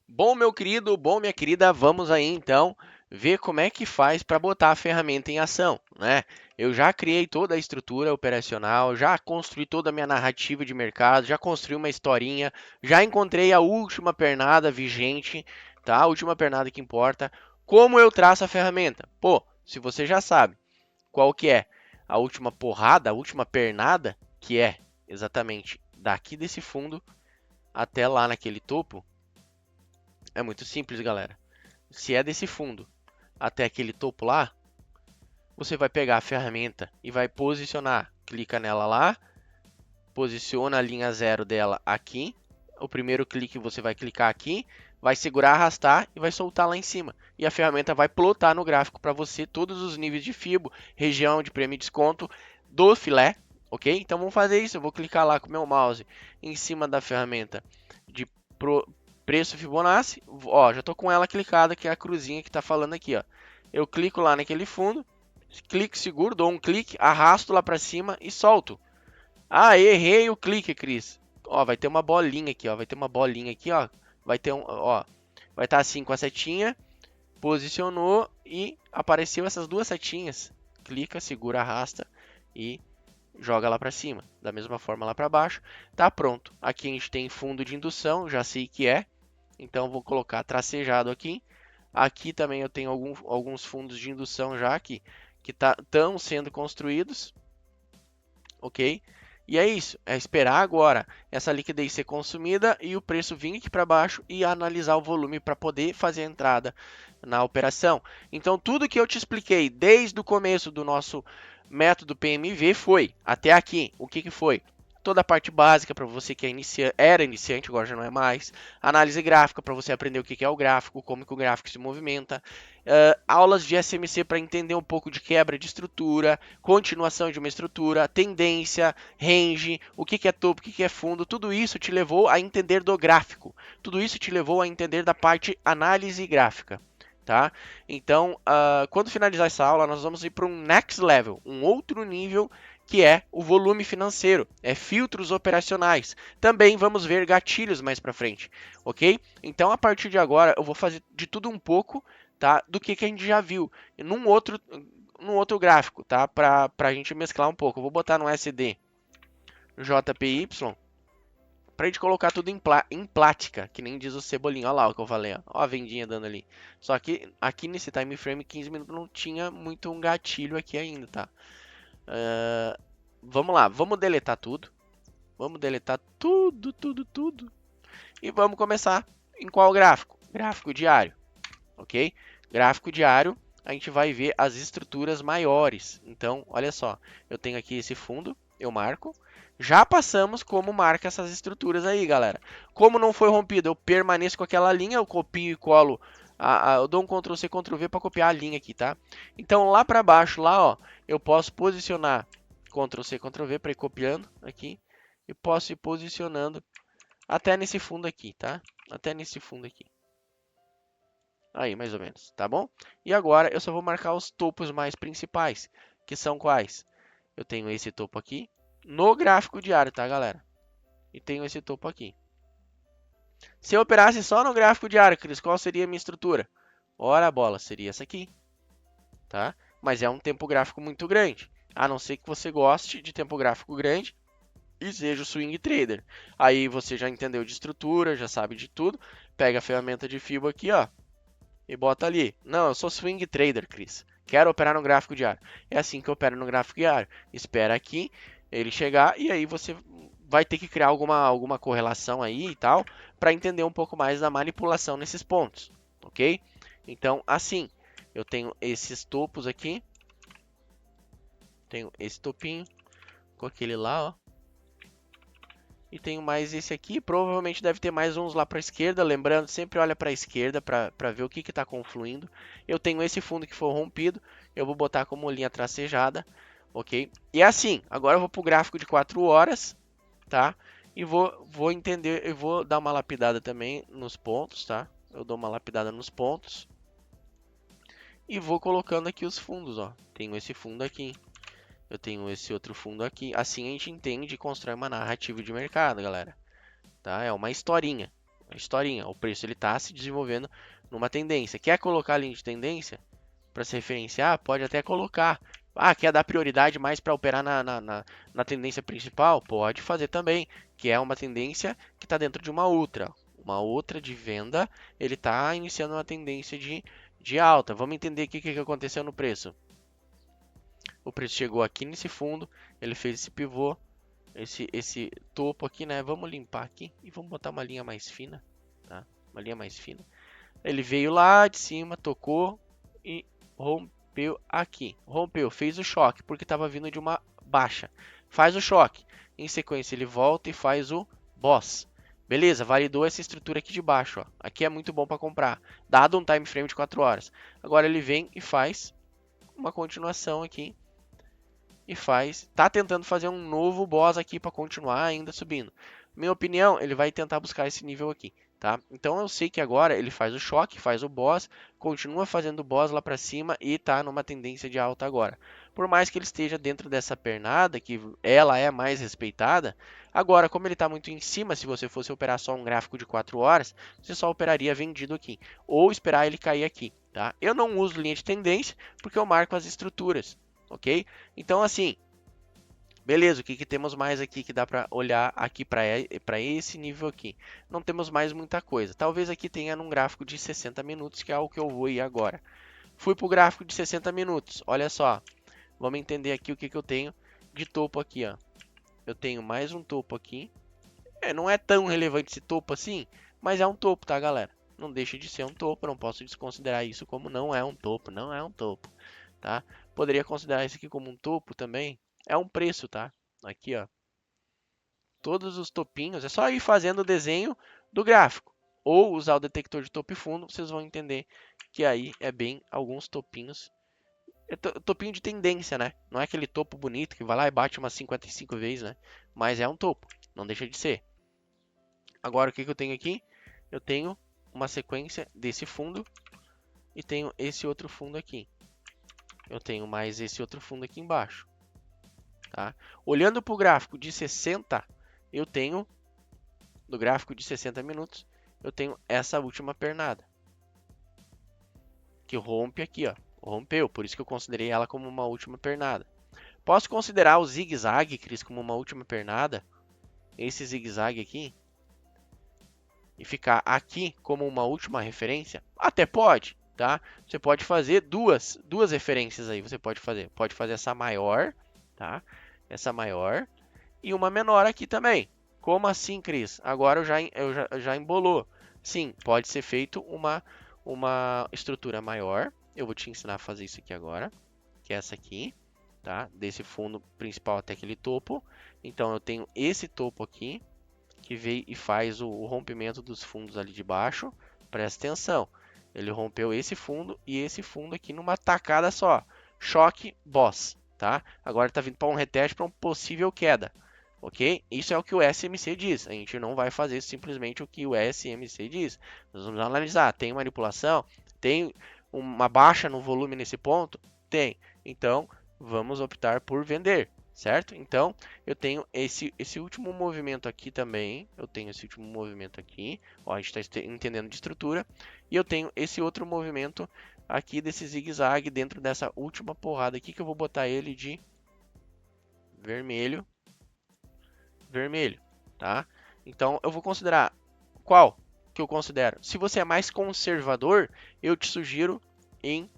Bom, meu querido, bom, minha querida, vamos aí então ver como é que faz para botar a ferramenta em ação, né? Eu já criei toda a estrutura operacional, já construí toda a minha narrativa de mercado, já construí uma historinha, já encontrei a última pernada vigente, tá? A última pernada que importa. Como eu traço a ferramenta? Pô, se você já sabe qual que é a última porrada, a última pernada, que é exatamente daqui desse fundo até lá naquele topo, é muito simples, galera. Se é desse fundo até aquele topo lá, você vai pegar a ferramenta e vai posicionar. Clica nela lá, posiciona a linha zero dela aqui. O primeiro clique você vai clicar aqui, vai segurar, arrastar e vai soltar lá em cima. E a ferramenta vai plotar no gráfico para você todos os níveis de FIBO, região de prêmio e desconto do filé, ok? Então vamos fazer isso. Eu vou clicar lá com o meu mouse em cima da ferramenta de preço Fibonacci. Ó, já estou com ela clicada, que é a cruzinha que está falando aqui, ó. Eu clico lá naquele fundo, clique seguro, dou um clique, arrasto lá para cima e solto. Ah, errei o clique, Cris. Ó, vai ter uma bolinha aqui, ó. Vai ter uma bolinha aqui, ó. Vai ter um, ó. Vai estar assim com a setinha. Posicionou e apareceu essas duas setinhas. Clica, segura, arrasta e joga lá para cima. Da mesma forma lá para baixo. Tá pronto. Aqui a gente tem fundo de indução, já sei que é. Então vou colocar tracejado aqui. Aqui também eu tenho alguns fundos de indução já aqui que estão sendo construídos, ok? E é isso, é esperar agora essa liquidez ser consumida e o preço vir aqui para baixo e analisar o volume para poder fazer a entrada na operação. Então, tudo que eu te expliquei desde o começo do nosso método PMV foi até aqui. O que foi? Toda a parte básica para você que era iniciante, agora já não é mais. Análise gráfica para você aprender o que é o gráfico, como que o gráfico se movimenta. Aulas de SMC para entender um pouco de quebra de estrutura, continuação de uma estrutura, tendência, range, o que é topo, o que é fundo. Tudo isso te levou a entender do gráfico. Tudo isso te levou a entender da parte análise gráfica. Tá? Então, quando finalizar essa aula, nós vamos ir para um next level, um outro nível que é o volume financeiro, é filtros operacionais. Também vamos ver gatilhos mais para frente, ok? Então, a partir de agora, eu vou fazer de tudo um pouco, tá? Do que a gente já viu num outro gráfico, tá? Para a gente mesclar um pouco. Eu vou botar no SD JPY para a gente colocar tudo em plática, que nem diz o Cebolinha. Olha lá o que eu falei, ó. Ó a vendinha dando ali. Só que aqui nesse time frame 15 minutos não tinha muito um gatilho aqui ainda, tá? Vamos lá, vamos deletar tudo. Vamos deletar tudo, tudo, tudo. E vamos começar em qual gráfico? Gráfico diário, ok? Gráfico diário, a gente vai ver as estruturas maiores. Então, olha só, eu tenho aqui esse fundo, eu marco. Já passamos como marca essas estruturas aí, galera. Como não foi rompido, eu permaneço com aquela linha, eu copio e colo. Eu dou um Ctrl C, Ctrl V para copiar a linha aqui, tá? Então, lá para baixo, lá, ó, eu posso posicionar Ctrl C, Ctrl V para ir copiando aqui. E posso ir posicionando até nesse fundo aqui, tá? Até nesse fundo aqui. Aí, mais ou menos, tá bom? E agora eu só vou marcar os topos mais principais, que são quais? Eu tenho esse topo aqui, no gráfico diário, tá, galera? E tenho esse topo aqui. Se eu operasse só no gráfico diário, Cris, qual seria a minha estrutura? Ora, a bola, seria essa aqui, tá? Mas é um tempo gráfico muito grande. A não ser que você goste de tempo gráfico grande e seja o swing trader. Aí você já entendeu de estrutura, já sabe de tudo. Pega a ferramenta de FIBO aqui, ó, e bota ali. Não, eu sou swing trader, Cris. Quero operar no gráfico diário. É assim que eu opero no gráfico diário. Espera aqui ele chegar e aí você vai ter que criar alguma correlação aí e tal para entender um pouco mais da manipulação nesses pontos, ok? Então, assim, eu tenho esses topos aqui. Tenho esse topinho com aquele lá, ó. E tenho mais esse aqui, provavelmente deve ter mais uns lá para a esquerda, lembrando, sempre olha para a esquerda para ver o que está confluindo. Eu tenho esse fundo que foi rompido, eu vou botar como linha tracejada, ok? E assim, agora eu vou para o gráfico de 4 horas, tá? E vou entender, eu vou dar uma lapidada também nos pontos, tá? Eu dou uma lapidada nos pontos. E vou colocando aqui os fundos, ó. Tenho esse fundo aqui, eu tenho esse outro fundo aqui. Assim a gente entende e constrói uma narrativa de mercado, galera. Tá? É uma historinha. historinha. O preço ele está se desenvolvendo numa tendência. Quer colocar a linha de tendência para se referenciar? Pode até colocar. Ah, quer dar prioridade mais para operar na tendência principal? Pode fazer também, que é uma tendência que está dentro de uma outra. Uma outra de venda, ele está iniciando uma tendência de alta. Vamos entender aqui o que aconteceu no preço. O preço chegou aqui nesse fundo, ele fez esse pivô, esse topo aqui, né? Vamos limpar aqui e vamos botar uma linha mais fina, tá? Uma linha mais fina. Ele veio lá de cima, tocou e rompeu aqui. Rompeu, fez o choque, porque estava vindo de uma baixa. Faz o choque. Em sequência, ele volta e faz o boss. Beleza, validou essa estrutura aqui de baixo. Ó. Aqui é muito bom para comprar, dado um time frame de 4 horas. Agora ele vem e faz uma continuação aqui. E tá tentando fazer um novo boss aqui para continuar ainda subindo. Minha opinião, ele vai tentar buscar esse nível aqui. Tá? Então eu sei que agora ele faz o choque, faz o boss, continua fazendo o boss lá para cima e está numa tendência de alta agora. Por mais que ele esteja dentro dessa pernada, que ela é mais respeitada, agora como ele está muito em cima, se você fosse operar só um gráfico de 4 horas, você só operaria vendido aqui, ou esperar ele cair aqui. Tá? Eu não uso linha de tendência porque eu marco as estruturas, ok? Então assim, beleza, o que temos mais aqui que dá para olhar aqui para esse nível aqui? Não temos mais muita coisa. Talvez aqui tenha num gráfico de 60 minutos, que é o que eu vou ir agora. Fui para o gráfico de 60 minutos. Olha só, vamos entender aqui o que eu tenho de topo aqui. Ó. Eu tenho mais um topo aqui. Não é tão relevante esse topo assim, mas é um topo, tá, galera? Não deixa de ser um topo, não posso desconsiderar isso como não é um topo, não é um topo, tá? Poderia considerar isso aqui como um topo também. É um preço, tá? Aqui, ó. Todos os topinhos, é só ir fazendo o desenho do gráfico. Ou usar o detector de topo e fundo, vocês vão entender que aí é bem alguns topinhos. É topinho de tendência, né? Não é aquele topo bonito que vai lá e bate umas 55 vezes, né? Mas é um topo, não deixa de ser. Agora, o que eu tenho aqui? Eu tenho uma sequência desse fundo e tenho esse outro fundo aqui. Eu tenho mais esse outro fundo aqui embaixo. Tá? Olhando para o gráfico de 60, eu tenho, no gráfico de 60 minutos, eu tenho essa última pernada. Que rompe aqui, ó. Rompeu, por isso que eu considerei ela como uma última pernada. Posso considerar o zigue-zague, Cris, como uma última pernada? Esse zigue-zague aqui? E ficar aqui como uma última referência? Até pode, tá? Você pode fazer duas referências aí. Você pode fazer essa maior, tá? Essa maior e uma menor aqui também. Como assim, Cris? Agora já embolou. Sim, pode ser feito uma estrutura maior. Eu vou te ensinar a fazer isso aqui agora, que é essa aqui, tá? Desse fundo principal até aquele topo. Então eu tenho esse topo aqui, que veio e faz o rompimento dos fundos ali de baixo. Presta atenção. Ele rompeu esse fundo e esse fundo aqui numa tacada só. Choque, boss, tá? Agora está vindo para um reteste para uma possível queda. Ok? Isso é o que o SMC diz. A gente não vai fazer simplesmente o que o SMC diz. Nós vamos analisar. Tem manipulação? Tem uma baixa no volume nesse ponto? Tem. Então, vamos optar por vender, certo? Então, eu tenho esse último movimento aqui também. Eu tenho esse último movimento aqui. Ó, a gente está entendendo de estrutura. E eu tenho esse outro movimento aqui desse zigue-zague dentro dessa última porrada aqui, que eu vou botar ele de vermelho. Vermelho, tá? Então, eu vou considerar qual que eu considero? Se você é mais conservador, eu te sugiro em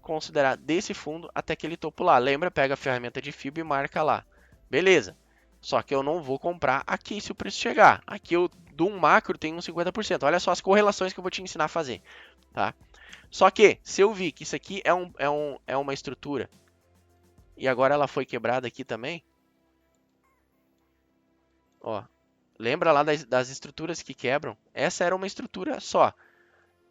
considerar desse fundo até aquele topo lá. Lembra? Pega a ferramenta de FIBO e marca lá. Beleza. Só que eu não vou comprar aqui se o preço chegar. Aqui eu do um macro tem uns 50%. Olha só as correlações que eu vou te ensinar a fazer, tá? Só que se eu vi que isso aqui é uma estrutura e agora ela foi quebrada aqui também, ó, lembra lá das estruturas que quebram? Essa era uma estrutura só.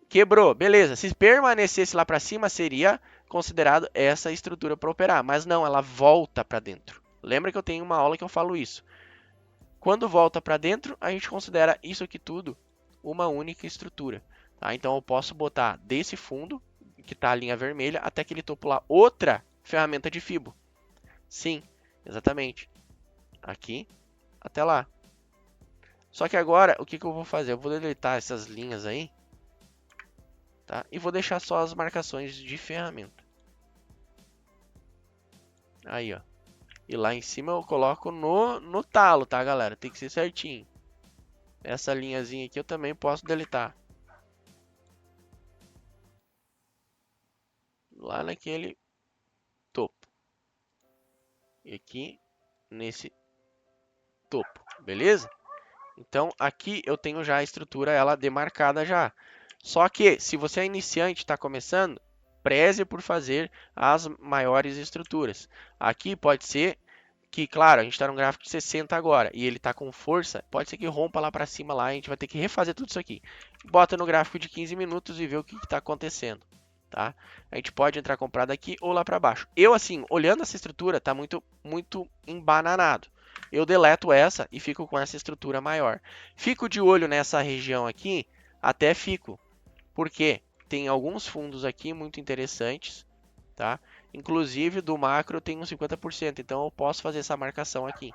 Quebrou, beleza. Se permanecesse lá para cima, seria considerado essa estrutura para operar. Mas não, ela volta para dentro. Lembra que eu tenho uma aula que eu falo isso. Quando volta para dentro, a gente considera isso aqui tudo uma única estrutura. Tá? Então eu posso botar desse fundo, que está a linha vermelha, até aquele topo lá, outra ferramenta de FIBO. Sim, exatamente. Aqui até lá. Só que agora, o que eu vou fazer? Eu vou deletar essas linhas aí, tá? E vou deixar só as marcações de ferramenta. Aí, ó. E lá em cima eu coloco no talo, tá, galera? Tem que ser certinho. Essa linhazinha aqui eu também posso deletar. Lá naquele topo. E aqui nesse topo, beleza? Então aqui eu tenho já a estrutura ela demarcada já. Só que se você é iniciante, está começando, preze por fazer as maiores estruturas. Aqui pode ser que, claro, a gente está num gráfico de 60 agora e ele está com força, pode ser que rompa lá para cima lá, a gente vai ter que refazer tudo isso aqui. Bota no gráfico de 15 minutos e vê o que está acontecendo. Tá? A gente pode entrar comprado aqui ou lá para baixo. Eu, assim, olhando essa estrutura, tá muito embananado. Eu deleto essa e fico com essa estrutura maior. Fico de olho nessa região aqui, até fico. Porque tem alguns fundos aqui muito interessantes, tá? Inclusive do macro eu tenho 50%, então eu posso fazer essa marcação aqui,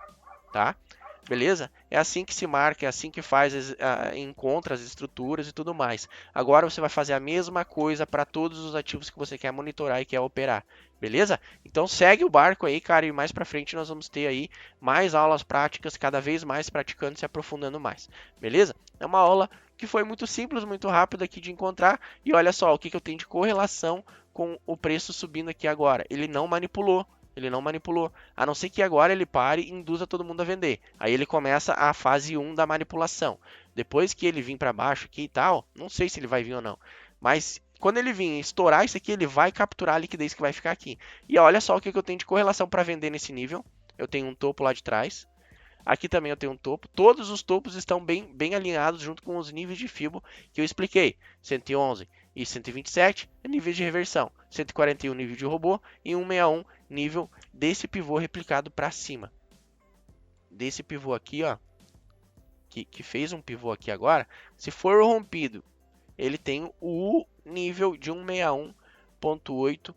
tá? Beleza? É assim que se marca, é assim que faz, encontra as estruturas e tudo mais. Agora você vai fazer a mesma coisa para todos os ativos que você quer monitorar e quer operar. Beleza? Então segue o barco aí, cara, e mais para frente nós vamos ter aí mais aulas práticas, cada vez mais praticando e se aprofundando mais. Beleza? É uma aula que foi muito simples, muito rápida aqui de encontrar. E olha só, o que eu tenho de correlação com o preço subindo aqui agora. Ele não manipulou. Ele não manipulou. A não ser que agora ele pare e induza todo mundo a vender. Aí ele começa a fase 1 da manipulação. Depois que ele vir para baixo aqui e tal, não sei se ele vai vir ou não. Mas quando ele vir estourar isso aqui, ele vai capturar a liquidez que vai ficar aqui. E olha só o que eu tenho de correlação para vender nesse nível. Eu tenho um topo lá de trás. Aqui também eu tenho um topo. Todos os topos estão bem alinhados junto com os níveis de Fibo que eu expliquei. 111 e 127 é nível de reversão. 141 nível de robô e 161 nível desse pivô replicado para cima. Desse pivô aqui, ó, que fez um pivô aqui agora, se for rompido, ele tem o nível de 161.8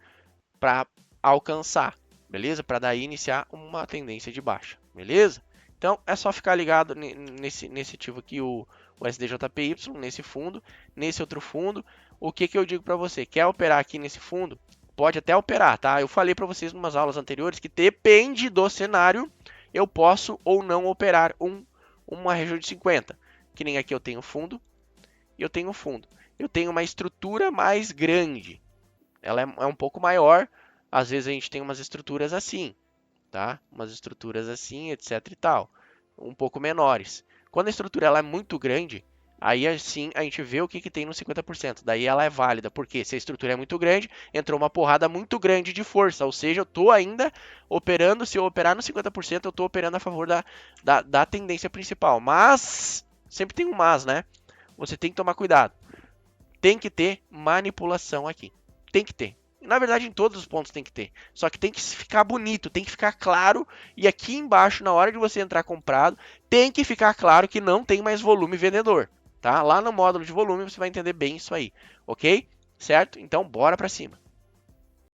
para alcançar, beleza? Para daí iniciar uma tendência de baixa, beleza? Então é só ficar ligado nesse ativo aqui, o SDJPY, nesse fundo, nesse outro fundo. O que eu digo para você? Quer operar aqui nesse fundo? Pode até operar, tá? Eu falei para vocês em umas aulas anteriores que depende do cenário, eu posso ou não operar uma região de 50. Que nem aqui eu tenho fundo e eu tenho fundo. Eu tenho uma estrutura mais grande. Ela é um pouco maior. Às vezes a gente tem umas estruturas assim, tá? Umas estruturas assim, etc e tal, um pouco menores. Quando a estrutura ela é muito grande, aí assim a gente vê o que tem no 50%. Daí ela é válida, porque se a estrutura é muito grande, entrou uma porrada muito grande de força, ou seja, eu estou ainda operando, se eu operar no 50%, eu estou operando a favor da tendência principal. Mas, sempre tem um mas, né? Você tem que tomar cuidado. Tem que ter manipulação aqui. Tem que ter. Na verdade, em todos os pontos tem que ter. Só que tem que ficar bonito, tem que ficar claro. E aqui embaixo, na hora de você entrar comprado, tem que ficar claro que não tem mais volume vendedor. Tá? Lá no módulo de volume você vai entender bem isso aí. Ok? Certo? Então, bora para cima.